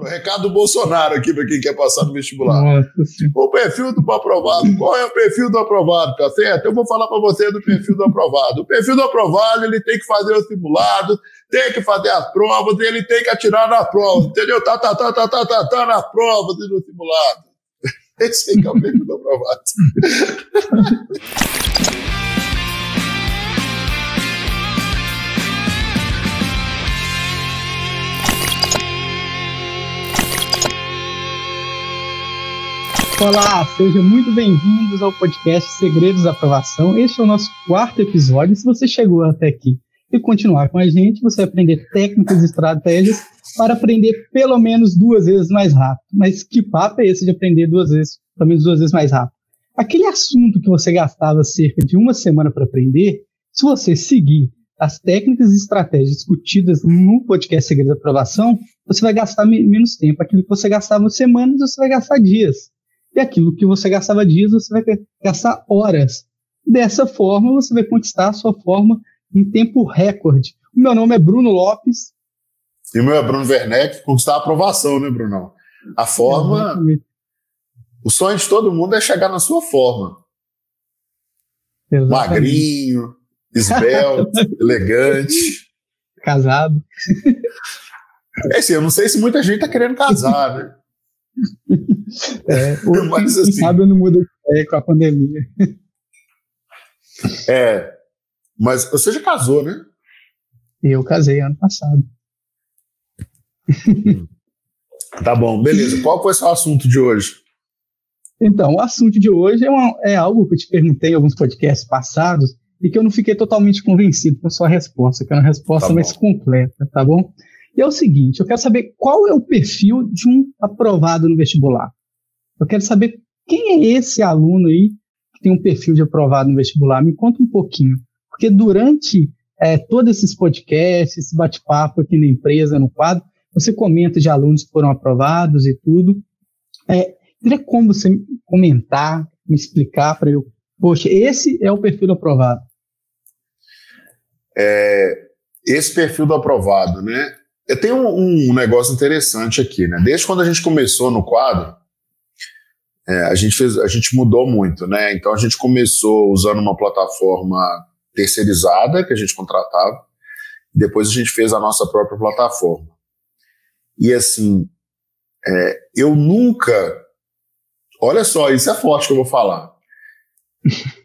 Bruno, recado do Bolsonaro aqui para quem quer passar no vestibular. Nossa. O perfil do aprovado. Qual é o perfil do aprovado, tá certo? Eu vou falar para você do perfil do aprovado. O perfil do aprovado, ele tem que fazer o simulado, tem que fazer as provas, ele tem que atirar na prova, entendeu? Tá na prova e no simulado. Esse aí que é o perfil do aprovado. Olá, sejam muito bem-vindos ao podcast Segredos da Aprovação. Este é o nosso 4º episódio. Se você chegou até aqui e continuar com a gente, você vai aprender técnicas e estratégias para aprender pelo menos 2 vezes mais rápido. Mas que papo é esse de aprender pelo menos 2 vezes mais rápido? Aquele assunto que você gastava cerca de 1 semana para aprender, se você seguir as técnicas e estratégias discutidas no podcast Segredos da Aprovação, você vai gastar menos tempo. Aquilo que você gastava semanas, você vai gastar dias. E aquilo que você gastava dias, você vai gastar horas. Dessa forma, você vai conquistar a sua forma em tempo recorde. O meu nome é Bruno Lopes. E o meu é Bruno Werneck. Conquistar a aprovação, né, Brunão? A forma... Exatamente. O sonho de todo mundo é chegar na sua forma. Exatamente. Magrinho, esbelto, elegante. Casado. É assim, eu não sei se muita gente tá querendo casar, né? Mas, assim, quem sabe eu não mudo com a pandemia. Mas você já casou, né? Eu casei ano passado. Tá bom, beleza. Qual foi o seu assunto de hoje? Então, o assunto de hoje é algo que eu te perguntei em alguns podcasts passados e que eu não fiquei totalmente convencido com a sua resposta, que é uma resposta mais completa, tá bom? E é o seguinte, eu quero saber qual é o perfil de um aprovado no vestibular. Eu quero saber quem é esse aluno aí que tem um perfil de aprovado no vestibular. Me conta um pouquinho. Porque durante todos esses podcasts, esse bate-papo aqui na empresa, no quadro, você comenta de alunos que foram aprovados e tudo. Teria como você comentar, me explicar para eu... Poxa, esse é o perfil do aprovado. Esse perfil do aprovado, né? Eu tenho um negócio interessante aqui, né? Desde quando a gente começou no quadro, a gente mudou muito, né? Então a gente começou usando uma plataforma terceirizada que a gente contratava, e depois a gente fez a nossa própria plataforma. E assim, eu nunca... Olha só, isso é forte que eu vou falar.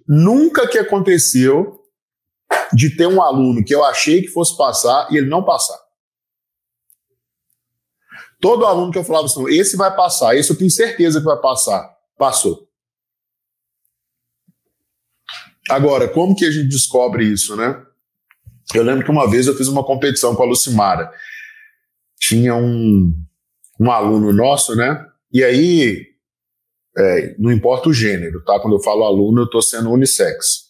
Nunca que aconteceu de ter um aluno que eu achei que fosse passar e ele não passar. Todo aluno que eu falava assim, esse vai passar, esse eu tenho certeza que vai passar. Passou. Agora, como que a gente descobre isso, né? Eu lembro que uma vez eu fiz uma competição com a Lucimara. Tinha um aluno nosso, né? E aí, não importa o gênero, tá? Quando eu falo aluno, eu estou sendo unissex.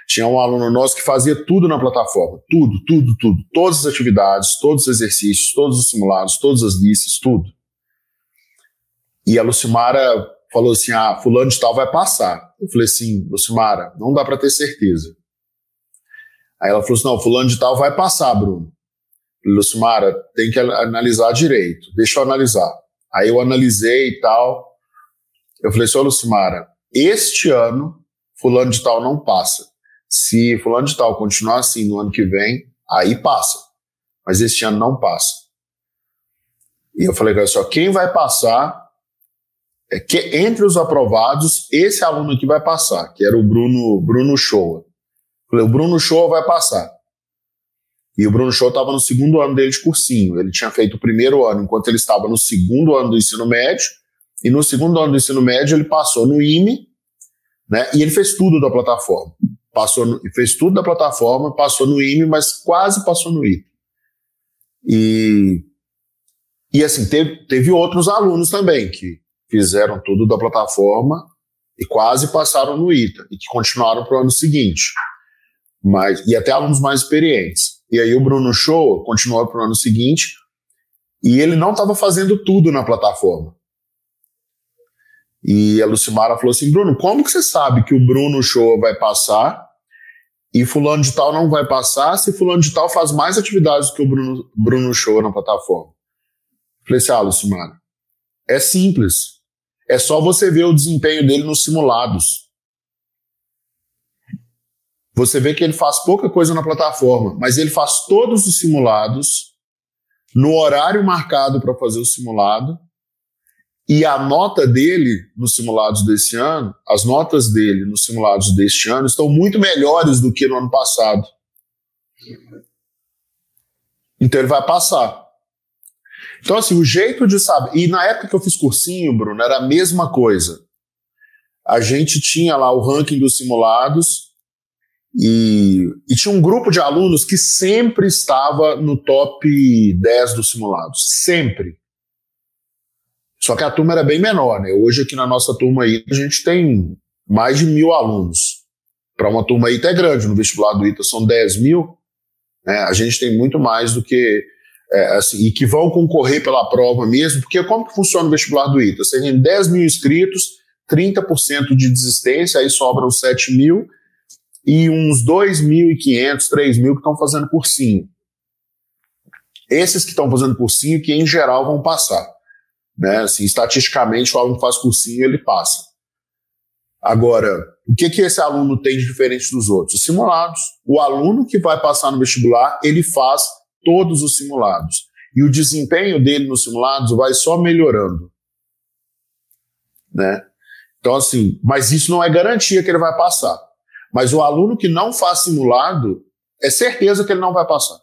Tinha um aluno nosso que fazia tudo na plataforma. Tudo. Todas as atividades, todos os exercícios, todos os simulados, todas as listas, tudo. E a Lucimara falou assim, fulano de tal vai passar. Eu falei assim, Lucimara, não dá para ter certeza. Aí ela falou assim, não, fulano de tal vai passar, Bruno. Eu falei, Lucimara, tem que analisar direito. Deixa eu analisar. Aí eu analisei e tal. Eu falei assim, Lucimara, este ano fulano de tal não passa. Se fulano de tal continuar assim no ano que vem, aí passa. Mas este ano não passa. E eu falei, olha só, quem vai passar é que entre os aprovados, esse aluno aqui vai passar, que era o Bruno Shoa. Eu falei, o Bruno Shoa vai passar. E o Bruno Shoa estava no 2º ano dele de cursinho. Ele tinha feito o 1º ano, enquanto ele estava no 2º ano do ensino médio. E no 2º ano do ensino médio, ele passou no IME, né? E ele fez tudo da plataforma. Fez tudo da plataforma, passou no IME, mas quase passou no ITA. E assim, teve outros alunos também que fizeram tudo da plataforma e quase passaram no ITA, e que continuaram para o ano seguinte. E até alunos mais experientes. E aí o Bruno Shoa continuou para o ano seguinte, e ele não estava fazendo tudo na plataforma. E a Lucimara falou assim, Bruno, como que você sabe que o Bruno Shoa vai passar e fulano de tal não vai passar se fulano de tal faz mais atividades do que o Bruno Shoa na plataforma? Falei assim, Lucimara, é simples. É só você ver o desempenho dele nos simulados. Você vê que ele faz pouca coisa na plataforma, mas ele faz todos os simulados no horário marcado para fazer o simulado, e a nota dele nos simulados desse ano, as notas dele nos simulados deste ano estão muito melhores do que no ano passado. Então ele vai passar. Então assim, o jeito de saber... E na época que eu fiz cursinho, Bruno, era a mesma coisa. A gente tinha lá o ranking dos simulados e tinha um grupo de alunos que sempre estava no top 10 dos simulados. Sempre. Só que a turma era bem menor, né? Hoje aqui na nossa turma aí a gente tem mais de 1.000 alunos. Para uma turma aí até grande, no vestibular do ITA são 10.000, né? A gente tem muito mais do que... assim, e que vão concorrer pela prova mesmo, porque como que funciona o vestibular do ITA? Você tem 10.000 inscritos, 30% de desistência, aí sobram 7.000 e uns 2.500, 3.000 que estão fazendo cursinho. Esses que estão fazendo cursinho que em geral vão passar. Né? Assim, estatisticamente, o aluno que faz cursinho, ele passa. Agora, o que esse aluno tem de diferente dos outros? Os simulados. O aluno que vai passar no vestibular, ele faz todos os simulados. E o desempenho dele nos simulados vai só melhorando. Né? Então, assim, mas isso não é garantia que ele vai passar. Mas o aluno que não faz simulado, é certeza que ele não vai passar.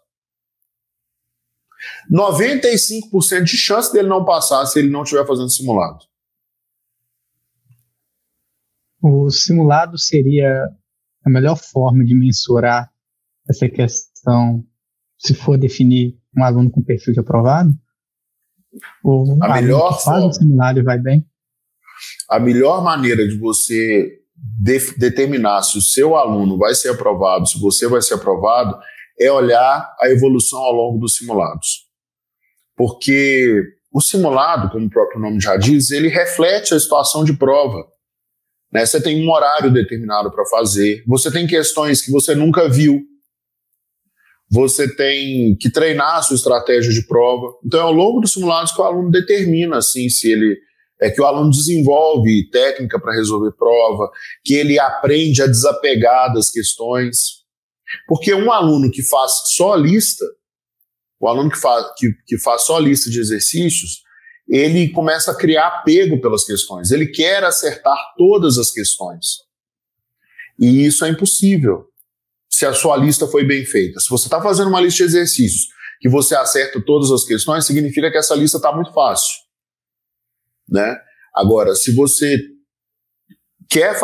95% de chance dele não passar se ele não estiver fazendo simulado. O simulado seria a melhor forma de mensurar essa questão, se for definir um aluno com perfil de aprovado? Ou a melhor que faz o simulado e vai bem? A melhor maneira de você determinar se o seu aluno vai ser aprovado, se você vai ser aprovado, é olhar a evolução ao longo dos simulados. Porque o simulado, como o próprio nome já diz, ele reflete a situação de prova. Né? Você tem um horário determinado para fazer, você tem questões que você nunca viu, você tem que treinar a sua estratégia de prova. Então é ao longo dos simulados que o aluno determina assim, se ele... que o aluno desenvolve técnica para resolver prova, que ele aprende a desapegar das questões. Porque um aluno que faz só lista, o aluno que faz só lista de exercícios, ele começa a criar apego pelas questões. Ele quer acertar todas as questões. E isso é impossível se a sua lista foi bem feita. Se você está fazendo uma lista de exercícios que você acerta todas as questões, significa que essa lista está muito fácil. Né? Agora, se você quer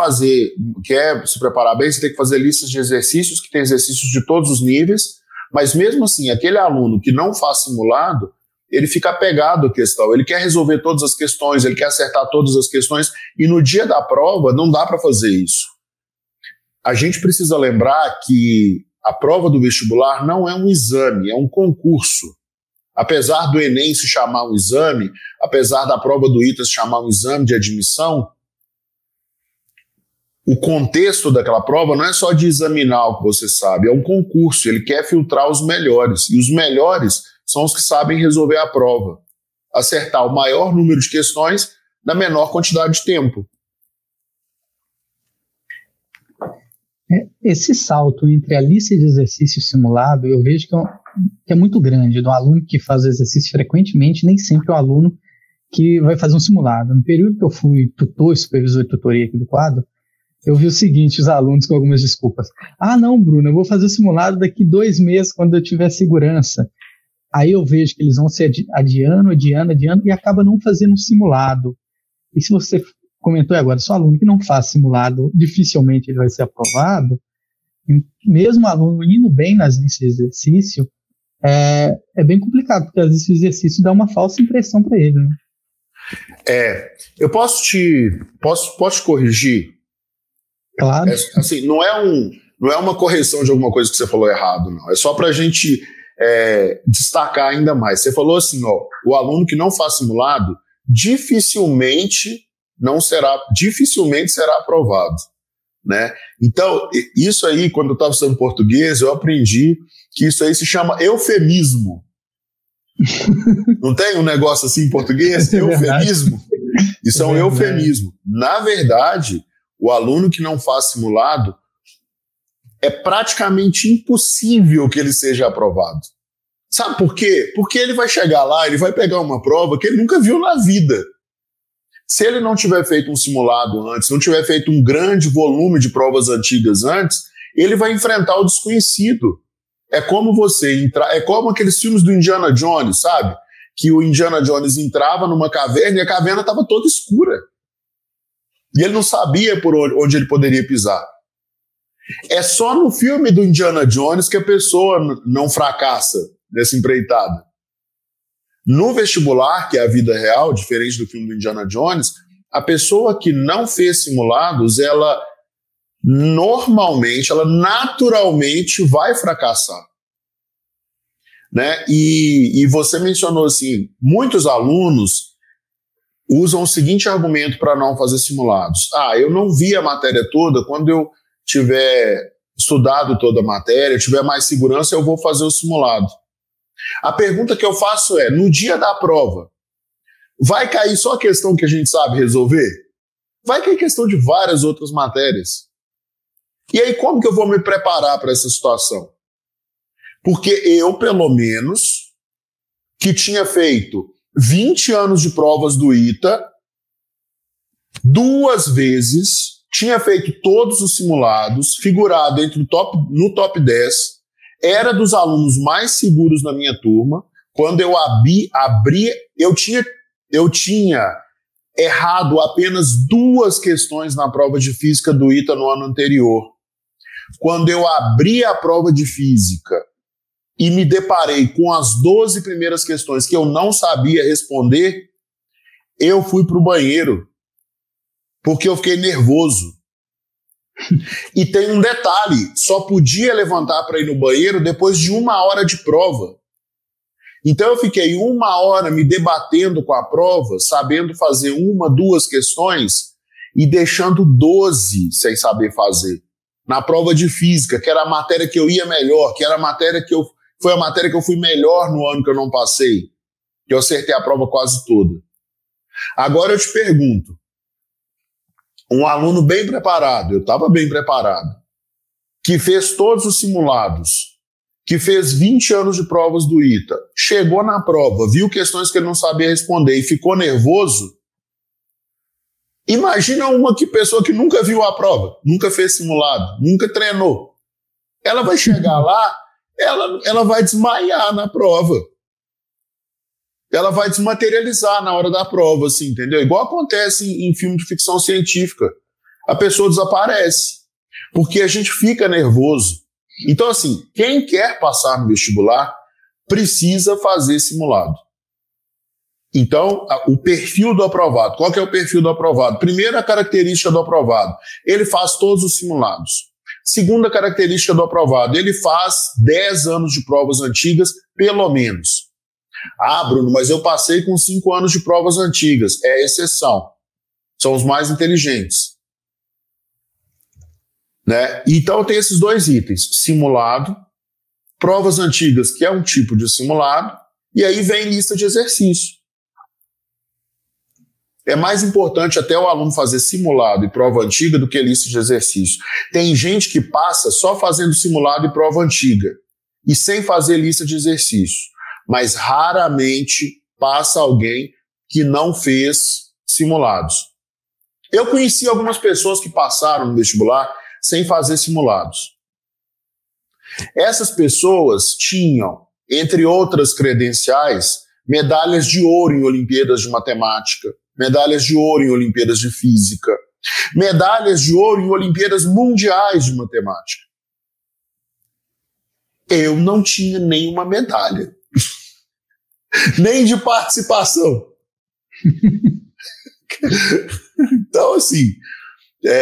se preparar bem, você tem que fazer listas de exercícios, que tem exercícios de todos os níveis, mas mesmo assim, aquele aluno que não faz simulado, ele fica apegado à questão, ele quer resolver todas as questões, ele quer acertar todas as questões, e no dia da prova não dá para fazer isso. A gente precisa lembrar que a prova do vestibular não é um exame, é um concurso. Apesar do Enem se chamar um exame, apesar da prova do ITA se chamar um exame de admissão, o contexto daquela prova não é só de examinar o que você sabe, é um concurso, ele quer filtrar os melhores, e os melhores são os que sabem resolver a prova, acertar o maior número de questões na menor quantidade de tempo. Esse salto entre a lista de exercício e simulado, eu vejo que é muito grande, do aluno que faz exercício frequentemente, nem sempre é o aluno que vai fazer um simulado. No período que eu fui tutor e supervisor de tutoria aqui do quadro, eu vi o seguinte, os alunos com algumas desculpas. Ah, não, Bruno, eu vou fazer o simulado daqui 2 meses, quando eu tiver segurança. Aí eu vejo que eles vão se adiando, e acaba não fazendo um simulado. E se você comentou agora, se o aluno que não faz simulado, dificilmente ele vai ser aprovado, mesmo o aluno indo bem nas listas de exercício, é bem complicado, porque às vezes o exercício dá uma falsa impressão para ele. Né? Eu posso te corrigir? Claro. Assim, não é uma correção de alguma coisa que você falou errado, não. É só para a gente destacar ainda mais. Você falou assim, ó, o aluno que não faz simulado dificilmente será aprovado. Né? Então, isso aí, quando eu estava estudando português, eu aprendi que isso aí se chama eufemismo. Não tem um negócio assim em português? Eufemismo? Isso é um eufemismo. Na verdade, o aluno que não faz simulado, é praticamente impossível que ele seja aprovado. Sabe por quê? Porque ele vai chegar lá, ele vai pegar uma prova que ele nunca viu na vida. Se ele não tiver feito um simulado antes, não tiver feito um grande volume de provas antigas antes, ele vai enfrentar o desconhecido. É como você entrar, é como aqueles filmes do Indiana Jones, sabe? Que o Indiana Jones entrava numa caverna e a caverna estava toda escura. E ele não sabia por onde ele poderia pisar. É só no filme do Indiana Jones que a pessoa não fracassa nessa empreitada. No vestibular, que é a vida real, diferente do filme do Indiana Jones, a pessoa que não fez simulados, ela normalmente, ela naturalmente vai fracassar. Né? E você mencionou assim, muitos alunos usam o seguinte argumento para não fazer simulados. Eu não vi a matéria toda, quando eu tiver estudado toda a matéria, tiver mais segurança, eu vou fazer o simulado. A pergunta que eu faço é, no dia da prova, vai cair só a questão que a gente sabe resolver? Vai cair questão de várias outras matérias. E aí, como que eu vou me preparar para essa situação? Porque eu, pelo menos, que tinha feito 20 anos de provas do ITA, 2 vezes, tinha feito todos os simulados, figurado no top 10, era dos alunos mais seguros na minha turma. Quando eu abri, eu tinha errado apenas 2 questões na prova de física do ITA no ano anterior. Quando eu abri a prova de física e me deparei com as 12 primeiras questões que eu não sabia responder, eu fui para o banheiro, porque eu fiquei nervoso. E tem um detalhe, só podia levantar para ir no banheiro depois de 1 hora de prova. Então eu fiquei 1 hora me debatendo com a prova, sabendo fazer 1, 2 questões e deixando 12 sem saber fazer. Na prova de física, que era a matéria que eu ia melhor, que era a matéria que foi a matéria que eu fui melhor no ano que eu não passei, que eu acertei a prova quase toda. Agora eu te pergunto, um aluno bem preparado, eu estava bem preparado, que fez todos os simulados, que fez 20 anos de provas do ITA, chegou na prova, viu questões que ele não sabia responder e ficou nervoso. Imagina uma pessoa que nunca viu a prova, nunca fez simulado, nunca treinou. Ela vai chegar lá, ela vai desmaiar na prova. Ela vai desmaterializar na hora da prova, assim, entendeu? Igual acontece em filme de ficção científica. A pessoa desaparece, porque a gente fica nervoso. Então, assim, quem quer passar no vestibular precisa fazer simulado. Então, o perfil do aprovado. Qual que é o perfil do aprovado? Primeira característica do aprovado, ele faz todos os simulados. Segunda característica do aprovado, ele faz 10 anos de provas antigas, pelo menos. Bruno, mas eu passei com 5 anos de provas antigas. É exceção. São os mais inteligentes. Né? Então tem esses 2 itens. Simulado, provas antigas, que é um tipo de simulado, e aí vem lista de exercício. É mais importante até o aluno fazer simulado e prova antiga do que lista de exercício. Tem gente que passa só fazendo simulado e prova antiga e sem fazer lista de exercício. Mas raramente passa alguém que não fez simulados. Eu conheci algumas pessoas que passaram no vestibular sem fazer simulados. Essas pessoas tinham, entre outras credenciais, medalhas de ouro em Olimpíadas de Matemática, medalhas de ouro em Olimpíadas de Física, medalhas de ouro em Olimpíadas Mundiais de Matemática. Eu não tinha nenhuma medalha. Nem de participação. Então, assim,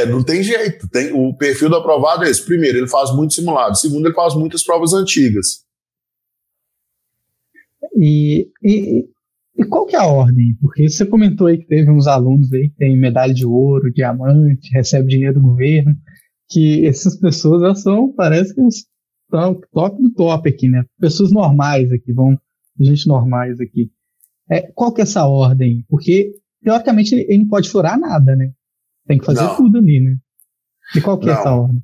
não tem jeito. O perfil do aprovado é esse. Primeiro, ele faz muito simulado. Segundo, ele faz muitas provas antigas. E qual que é a ordem? Porque você comentou aí que teve uns alunos aí que tem medalha de ouro, diamante, recebe dinheiro do governo, que essas pessoas, elas são, parece que estão top do top aqui, né? Pessoas normais aqui vão gente normais aqui. Qual que é essa ordem? Porque, teoricamente, ele não pode furar nada, né? Tem que fazer tudo ali, né? E qual que é essa ordem?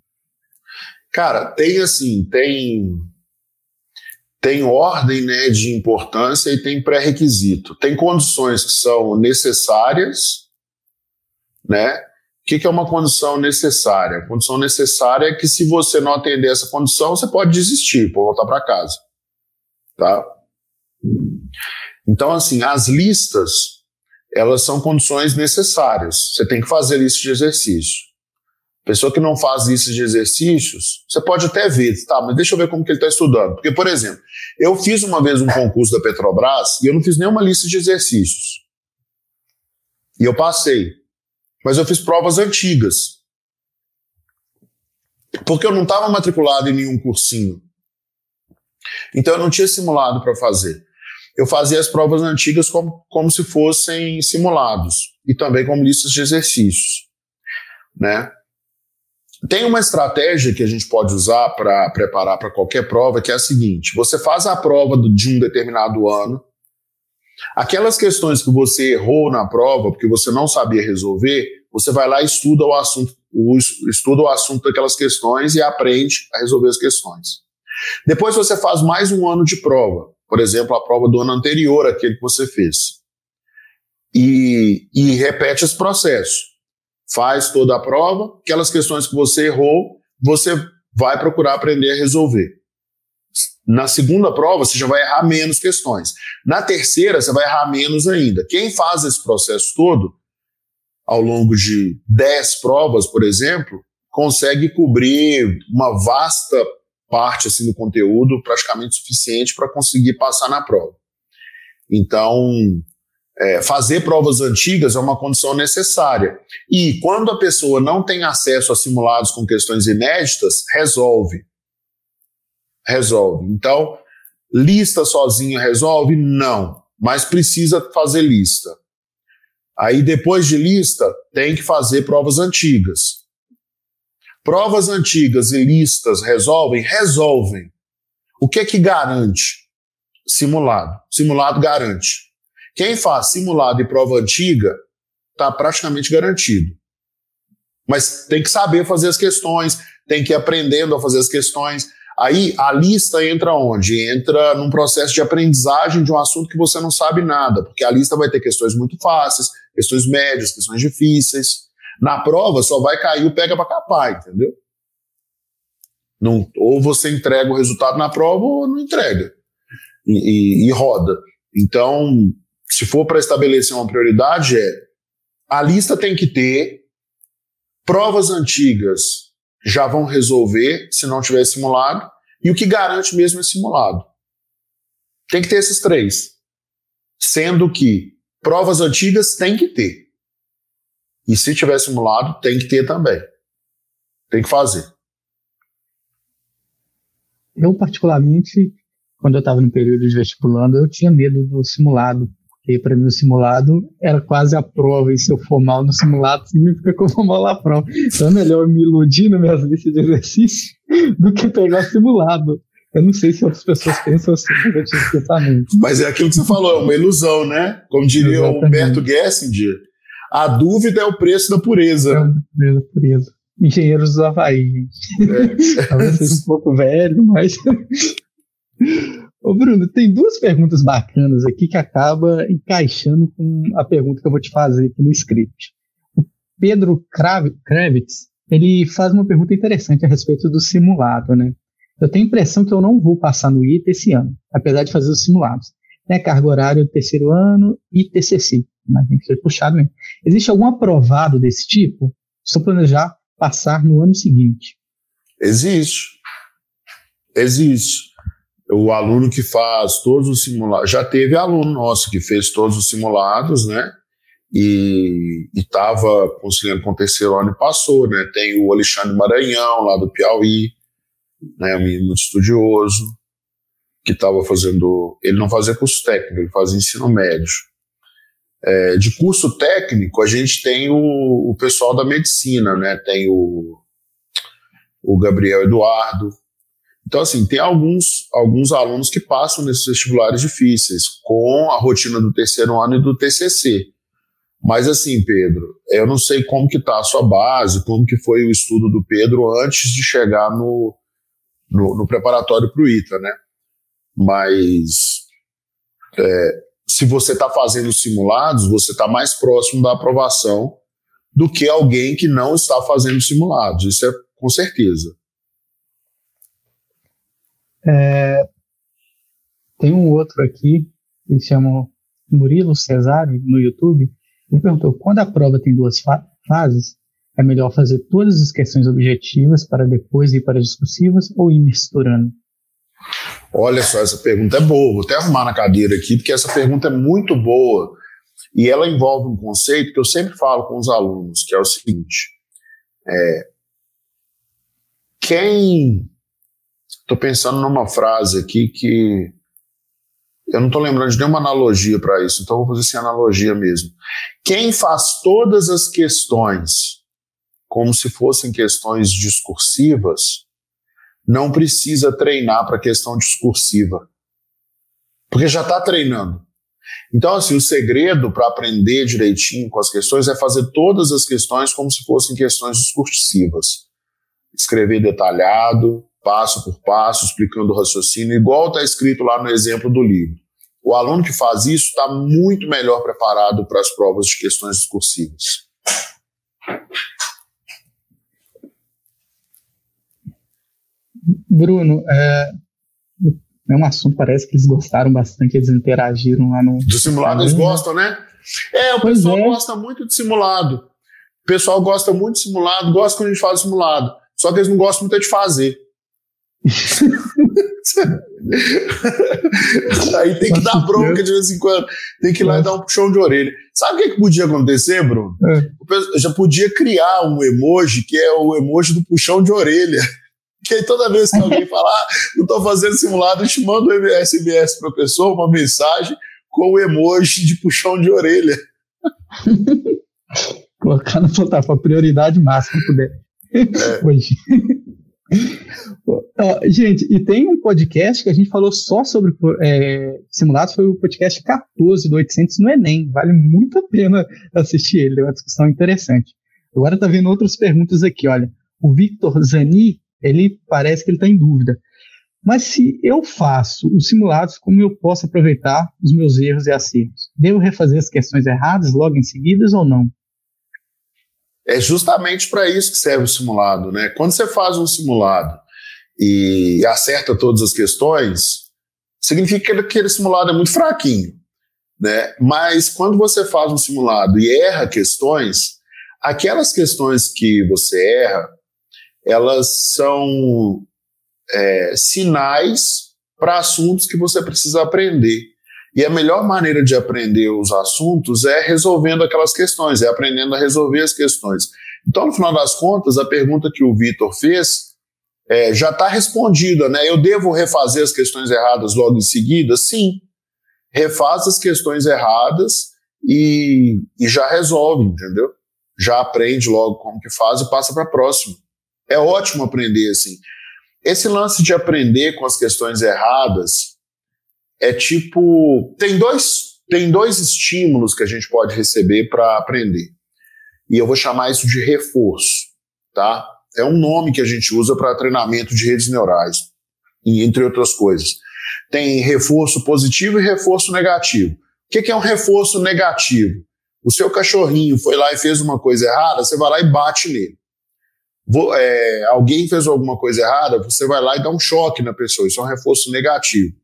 Cara, tem ordem, né, de importância e tem pré-requisito. Tem condições que são necessárias, né? O que é uma condição necessária? A condição necessária é que se você não atender essa condição, você pode desistir, pode voltar para casa. Tá? Então, assim, as listas, elas são condições necessárias. Você tem que fazer lista de exercício. Pessoa que não faz lista de exercícios, você pode até ver, tá, mas deixa eu ver como que ele está estudando. Porque, por exemplo, eu fiz uma vez um concurso da Petrobras e eu não fiz nenhuma lista de exercícios. E eu passei. Mas eu fiz provas antigas. Porque eu não estava matriculado em nenhum cursinho. Então eu não tinha simulado para fazer. Eu fazia as provas antigas como se fossem simulados. E também como listas de exercícios. Né? Tem uma estratégia que a gente pode usar para preparar para qualquer prova, que é a seguinte: você faz a prova de um determinado ano, aquelas questões que você errou na prova, porque você não sabia resolver, você vai lá e estuda o assunto daquelas questões e aprende a resolver as questões. Depois você faz mais um ano de prova, por exemplo, a prova do ano anterior, aquele que você fez, e repete esse processo. Faz toda a prova, aquelas questões que você errou, você vai procurar aprender a resolver. Na segunda prova, você já vai errar menos questões. Na terceira, você vai errar menos ainda. Quem faz esse processo todo, ao longo de 10 provas, por exemplo, consegue cobrir uma vasta parte assim, do conteúdo, praticamente suficiente para conseguir passar na prova. Então, fazer provas antigas é uma condição necessária. E quando a pessoa não tem acesso a simulados com questões inéditas, resolve. Então, lista sozinha resolve? Não. Mas precisa fazer lista. Aí, depois de lista, tem que fazer provas antigas. Provas antigas e listas resolvem? Resolvem. O que é que garante? Simulado. Simulado garante. Quem faz simulado e prova antiga está praticamente garantido. Mas tem que saber fazer as questões, tem que ir aprendendo a fazer as questões. Aí a lista entra onde? Entra num processo de aprendizagem de um assunto que você não sabe nada, porque a lista vai ter questões muito fáceis, questões médias, questões difíceis. Na prova só vai cair o pega para capar, entendeu? Não, ou você entrega o resultado na prova ou não entrega. E roda. Então, se for para estabelecer uma prioridade, a lista tem que ter, provas antigas já vão resolver se não tiver simulado, e o que garante mesmo é simulado. Tem que ter esses três. Sendo que provas antigas tem que ter. E se tiver simulado, tem que ter também. Tem que fazer. Eu, particularmente, quando eu estava no período de vestibulando, eu tinha medo do simulado. Porque para mim o simulado era quase a prova, e se eu for mal no simulado, significa que eu vou mal na prova. Então é melhor me iludir nas minhas listas de exercício do que pegar o simulado. Eu não sei se outras pessoas pensam assim, mas eu tive esse pensamento. Mas é aquilo que você falou, é uma ilusão, né? Como diria o Humberto Gessinger, a dúvida é o preço da pureza. É o preço da pureza. Engenheiros do Havaí, gente. Talvez seja um pouco velho, mas... Ô Bruno, tem duas perguntas bacanas aqui que acaba encaixando com a pergunta que eu vou te fazer aqui no script. O Pedro Kravitz, ele faz uma pergunta interessante a respeito do simulado, né? Eu tenho a impressão que eu não vou passar no ITA esse ano, apesar de fazer os simulados. Tem a carga horária do terceiro ano e TCC, mas tem que ser puxado mesmo. Existe algum aprovado desse tipo? Se eu planejar passar no ano seguinte? Existe. O aluno que faz todos os simulados, já teve aluno nosso que fez todos os simulados, né? E estava conciliando com o terceiro ano e passou, né? Tem o Alexandre Maranhão, lá do Piauí, né? Um menino muito estudioso, que estava fazendo. Ele não fazia curso técnico, ele fazia ensino médio. De curso técnico, a gente tem o pessoal da medicina, né? Tem o Gabriel Eduardo. Então, assim, tem alguns alunos que passam nesses vestibulares difíceis, com a rotina do terceiro ano e do TCC. Mas, assim, Pedro, eu não sei como que está a sua base, como que foi o estudo do Pedro antes de chegar no preparatório para o ITA, né? Mas, se você está fazendo simulados, você está mais próximo da aprovação do que alguém que não está fazendo simulados. Isso é com certeza. Tem um outro aqui, que se chama Murilo Cesari, no YouTube. Ele perguntou, quando a prova tem duas fases, é melhor fazer todas as questões objetivas para depois ir para as discursivas ou ir misturando? Olha só, essa pergunta é boa. Vou até arrumar na cadeira aqui, porque essa pergunta é muito boa e ela envolve um conceito que eu sempre falo com os alunos, que é o seguinte. Estou pensando numa frase aqui que eu não estou lembrando de nenhuma analogia para isso, então vou fazer sem analogia mesmo. Quem faz todas as questões como se fossem questões discursivas, não precisa treinar para questão discursiva, porque já está treinando. Então, assim, o segredo para aprender direitinho com as questões é fazer todas as questões como se fossem questões discursivas. Escrever detalhado, passo por passo, explicando o raciocínio, igual está escrito lá no exemplo do livro. O aluno que faz isso está muito melhor preparado para as provas de questões discursivas. Bruno, é um assunto, parece que eles gostaram bastante, eles interagiram lá no... Do simulado eles gostam, né? O pessoal gosta muito de simulado. O pessoal gosta muito de simulado, gosta quando a gente faz simulado. Só que eles não gostam muito de fazer. Aí tem que dar bronca de vez em quando. Tem que ir lá e dar um puxão de orelha. Sabe o que podia acontecer, Bruno? Eu já podia criar um emoji que é o emoji do puxão de orelha. Que aí toda vez que alguém falar, não estou fazendo simulado, eu te mando um SMS para a pessoa, uma mensagem com o emoji de puxão de orelha. Colocar na plataforma prioridade máxima que puder. Hoje. Gente, e tem um podcast que a gente falou só sobre simulados, foi o podcast 14 do 800 no Enem. Vale muito a pena assistir ele, é uma discussão interessante. Agora tá vendo outras perguntas aqui, olha. O Victor Zani, ele parece que ele está em dúvida. Mas se eu faço os simulados, como eu posso aproveitar os meus erros e acertos? Devo refazer as questões erradas logo em seguida ou não? É justamente para isso que serve o simulado, né? Quando você faz um simulado e acerta todas as questões, significa que aquele simulado é muito fraquinho, né? Mas quando você faz um simulado e erra questões, aquelas questões que você erra, elas são sinais para assuntos que você precisa aprender. E a melhor maneira de aprender os assuntos é resolvendo aquelas questões, é aprendendo a resolver as questões. Então, no final das contas, a pergunta que o Vitor fez já está respondida, né? Eu devo refazer as questões erradas logo em seguida? Sim. Refaz as questões erradas e já resolve, entendeu? Já aprende logo como que faz e passa para a próxima. É ótimo aprender assim. Esse lance de aprender com as questões erradas é tipo... Tem dois estímulos que a gente pode receber para aprender. E eu vou chamar isso de reforço, tá? É um nome que a gente usa para treinamento de redes neurais, entre outras coisas. Tem reforço positivo e reforço negativo. O que é um reforço negativo? O seu cachorrinho foi lá e fez uma coisa errada, você vai lá e bate nele. Alguém fez alguma coisa errada, você vai lá e dá um choque na pessoa. Isso é um reforço negativo.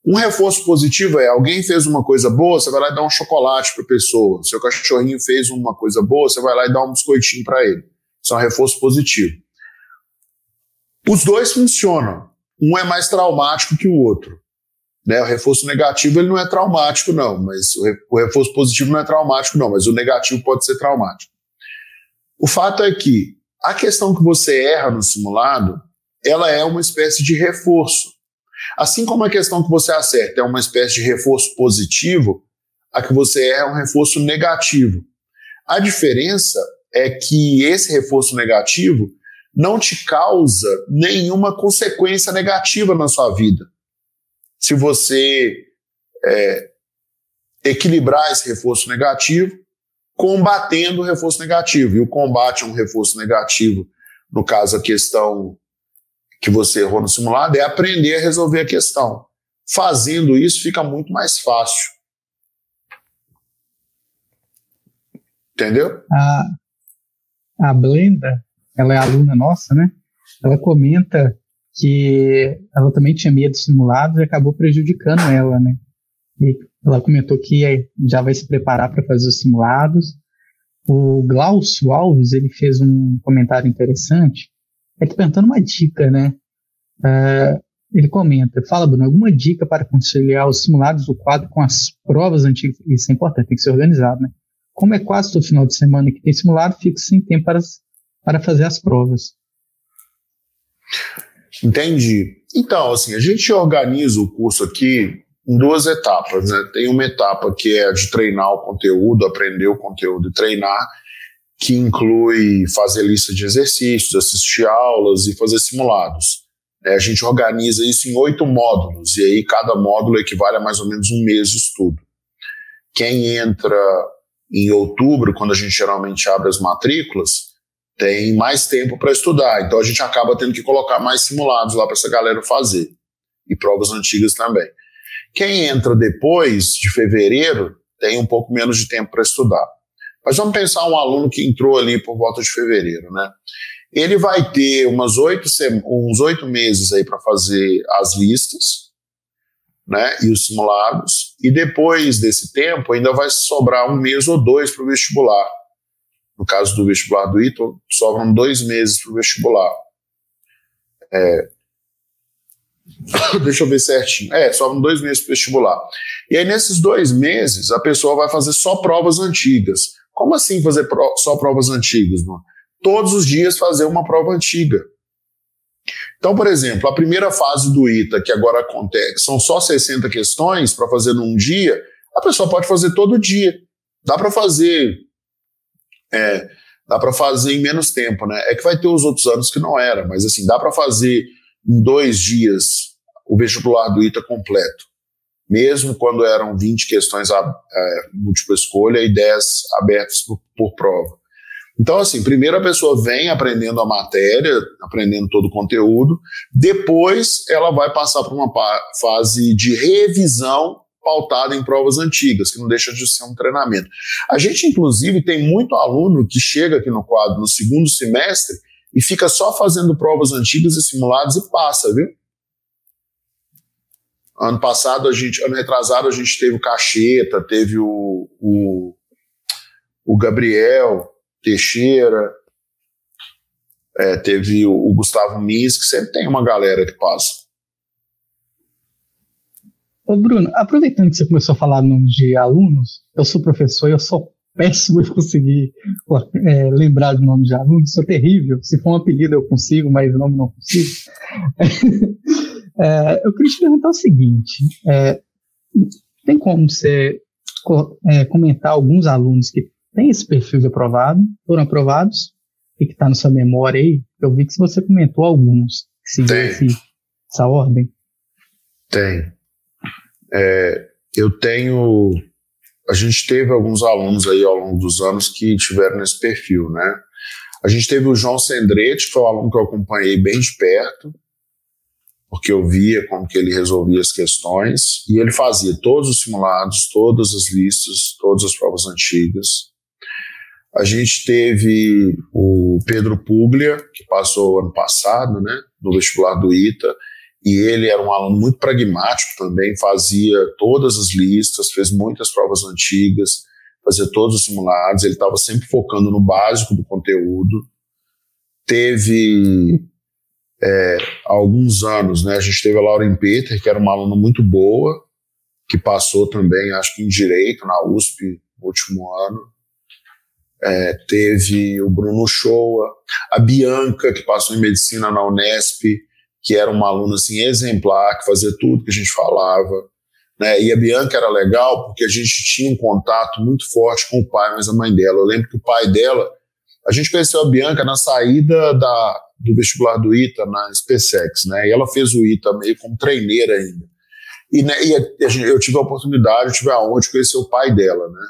Um reforço positivo é alguém fez uma coisa boa, você vai lá e dá um chocolate para a pessoa. Seu cachorrinho fez uma coisa boa, você vai lá e dá um biscoitinho para ele. Isso é um reforço positivo. Os dois funcionam. Um é mais traumático que o outro, né? O reforço negativo ele não é traumático, não, mas o reforço positivo não é traumático, não, mas o negativo pode ser traumático. O fato é que a questão que você erra no simulado, ela é uma espécie de reforço. Assim como a questão que você acerta é uma espécie de reforço positivo, a que você erra é um reforço negativo. A diferença é que esse reforço negativo não te causa nenhuma consequência negativa na sua vida. Se você equilibrar esse reforço negativo, combatendo o reforço negativo. E o combate a um reforço negativo, no caso a questão que você errou no simulado, é aprender a resolver a questão. Fazendo isso fica muito mais fácil. Entendeu? A Blenda, ela é aluna nossa, né? Ela comenta que ela também tinha medo de simulados e acabou prejudicando ela, né? E ela comentou que já vai se preparar para fazer os simulados. O Glaucio Alves, ele fez um comentário interessante. Ele está perguntando uma dica, né? Ele comenta, fala, Bruno, alguma dica para conciliar os simulados do quadro com as provas antigas? Isso é importante, tem que ser organizado, né? Como é quase todo final de semana que tem simulado, fico sem tempo para fazer as provas. Entendi. Então, assim, a gente organiza o curso aqui em 2 etapas, né? Tem uma etapa que é de treinar o conteúdo, aprender o conteúdo e treinar, que inclui fazer lista de exercícios, assistir aulas e fazer simulados. A gente organiza isso em 8 módulos, e aí cada módulo equivale a mais ou menos um mês de estudo. Quem entra em outubro, quando a gente geralmente abre as matrículas, tem mais tempo para estudar, então a gente acaba tendo que colocar mais simulados lá para essa galera fazer, e provas antigas também. Quem entra depois de fevereiro tem um pouco menos de tempo para estudar. Mas vamos pensar um aluno que entrou ali por volta de fevereiro, né? Ele vai ter uns 8 meses aí para fazer as listas, né, e os simulados, e depois desse tempo ainda vai sobrar 1 mês ou 2 para o vestibular. No caso do vestibular do ITA, sobram 2 meses para o vestibular. Deixa eu ver certinho. Sobram 2 meses para o vestibular. E aí, nesses 2 meses, a pessoa vai fazer só provas antigas. Como assim fazer só provas antigas, mano? Todos os dias fazer uma prova antiga. Então, por exemplo, a primeira fase do ITA, que agora acontece, são só 60 questões para fazer num dia, a pessoa pode fazer todo dia. Dá para fazer em menos tempo, né? É que vai ter os outros anos que não era, mas assim, dá para fazer em 2 dias o vestibular do ITA completo. Mesmo quando eram 20 questões múltipla escolha e 10 abertas por prova. Então, assim, primeiro a pessoa vem aprendendo a matéria, aprendendo todo o conteúdo, depois ela vai passar por uma fase de revisão pautada em provas antigas, que não deixa de ser um treinamento. A gente, inclusive, tem muito aluno que chega aqui no quadro no 2º semestre e fica só fazendo provas antigas e simulados e passa, viu? Ano retrasado, a gente teve o Cacheta, teve o Gabriel Teixeira, teve o Gustavo Mies, que sempre tem uma galera que passa. Ô Bruno, aproveitando que você começou a falar nomes de alunos, eu sou professor e eu sou péssimo em conseguir lembrar de nome de alunos, sou terrível. Se for um apelido eu consigo, mas o nome não consigo. Eu queria te perguntar o seguinte, tem como você comentar alguns alunos que têm esse perfil de aprovado, foram aprovados, e que está na sua memória aí? Eu vi que você comentou alguns, que seguem essa ordem. Tem. A gente teve alguns alunos aí ao longo dos anos que tiveram nesse perfil, né? A gente teve o João Sendrete, que foi um aluno que eu acompanhei bem de perto, porque eu via como que ele resolvia as questões, e ele fazia todos os simulados, todas as listas, todas as provas antigas. A gente teve o Pedro Puglia, que passou ano passado, né, no vestibular do ITA, e ele era um aluno muito pragmático também, fazia todas as listas, fez muitas provas antigas, fazia todos os simulados, ele estava sempre focando no básico do conteúdo. Teve há alguns anos, né, a gente teve a Lauren Peter, que era uma aluna muito boa, que passou também, acho que em Direito, na USP, no último ano. Teve o Bruno Shoa, a Bianca, que passou em Medicina na Unesp, que era uma aluna assim, exemplar, que fazia tudo que a gente falava, né? E a Bianca era legal porque a gente tinha um contato muito forte com o pai, mas a mãe dela. Eu lembro que o pai dela, a gente conheceu a Bianca na saída do vestibular do ITA na SpaceX, né? E ela fez o ITA meio como treineira ainda. E, né, eu tive a oportunidade, eu tive a honra de conhecer o pai dela, né?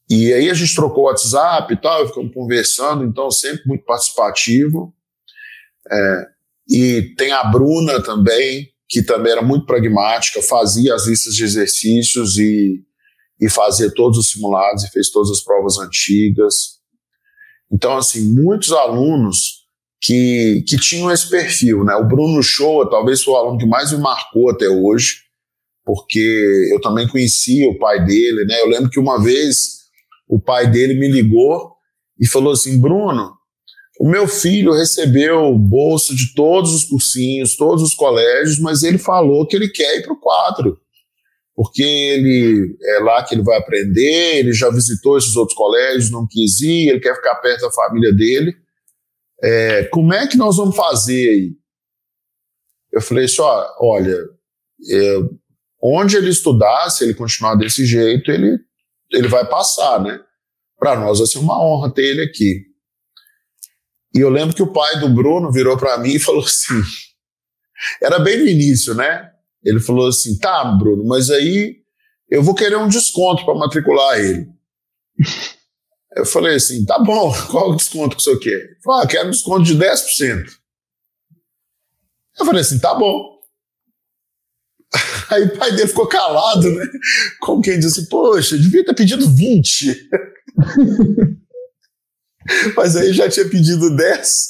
E aí a gente trocou o WhatsApp e tal, ficamos conversando, então sempre muito participativo. E tem a Bruna também, que também era muito pragmática, fazia as listas de exercícios e fazia todos os simulados e fez todas as provas antigas. Então, assim, muitos alunos que tinham esse perfil, né? O Bruno Shoa talvez foi o aluno que mais me marcou até hoje, porque eu também conhecia o pai dele, né? Eu lembro que uma vez o pai dele me ligou e falou assim: Bruno, o meu filho recebeu bolsa de todos os cursinhos, todos os colégios, mas ele falou que ele quer ir para o 4, porque ele é lá que ele vai aprender, ele já visitou esses outros colégios, não quis ir, ele quer ficar perto da família dele. Como é que nós vamos fazer aí? Eu falei assim, olha, onde ele estudar, se ele continuar desse jeito, ele vai passar, né? Para nós vai ser uma honra ter ele aqui. E eu lembro que o pai do Bruno virou para mim e falou assim, era bem no início, né? Ele falou assim, tá, Bruno, mas aí eu vou querer um desconto para matricular ele. Eu falei assim, tá bom, qual o desconto que o senhor quer? Ele falou, quero um desconto de 10%. Eu falei assim, tá bom. Aí o pai dele ficou calado, né? Como quem disse, poxa, devia ter pedido 20. Mas aí já tinha pedido 10.